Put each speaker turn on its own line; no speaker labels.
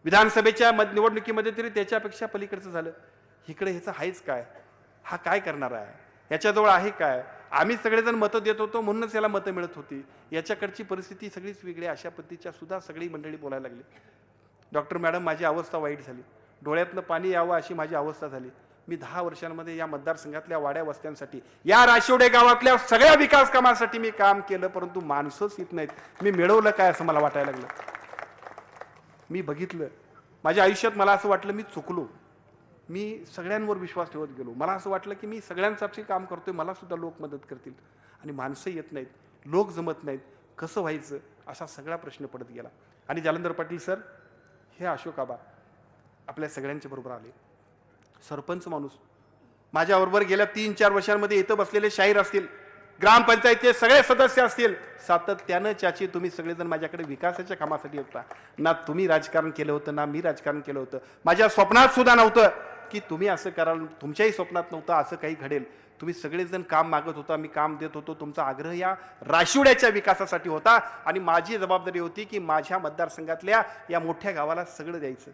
विधानसभेच्या निवडणुकीमध्ये तरी त्याच्यापेक्षा पलीकडचं झालं. इकडे ह्याचं आहेच काय? हा काय करणार आहे? याच्याजवळ आहे काय? आम्ही सगळेजण मतं देत होतो म्हणूनच याला मतं मिळत होती. याच्याकडची परिस्थिती सगळीच वेगळी. अशा पद्धतीच्या सुद्धा सगळी मंडळी बोलायला लागली. डॉक्टर मॅडम, माझी अवस्था वाईट झाली. डोळ्यातनं पाणी यावं अशी माझी अवस्था झाली. मी 10 वर्षांमध्ये या मतदारसंघातल्या वाड्या वस्त्यांसाठी, या राशिवडे गावातल्या सगळ्या विकास कामासाठी मी काम केलं, परंतु माणसंच येत नाहीत. मी मिळवलं काय असं मला वाटायला लागलं. मी बघितलं माझ्या आयुष्यात, मला असं वाटलं मी चुकलो. मी सगळ्यांवर विश्वास ठेवत गेलो. मला असं वाटलं की मी सगळ्यांसाठी काम करतोय, मला सुद्धा लोक मदत करतील, आणि माणसं येत नाहीत, लोक जमत नाहीत, कसं व्हायचं असा सगळा प्रश्न पडत गेला. आणि जालंधर पाटील सर, हे अशोक आबा आपल्या सगळ्यांच्या बरोबर आले. सरपंच माणूस, माझ्याबरोबर गेल्या 3-4 वर्षांमध्ये इथं बसलेले शाहीर असतील, ग्रामपंचायतीचे सगळे सदस्य असतील, सातत्यानं चाची तुम्ही सगळेजण माझ्याकडे विकासाच्या कामासाठी होता. ना तुम्ही राजकारण केलं होतं, ना मी राजकारण केलं होतं. माझ्या स्वप्नात सुद्धा नव्हतं की तुम्ही असं कराल, तुमच्याही स्वप्नात नव्हतं असं काही घडेल. तुम्ही सगळेजण काम मागत होता, मी काम देत होतो. तुमचा आग्रह या राशिवड्याच्या विकासासाठी होता, आणि माझी जबाबदारी होती की माझ्या मतदारसंघातल्या या मोठ्या गावाला सगळं द्यायचं.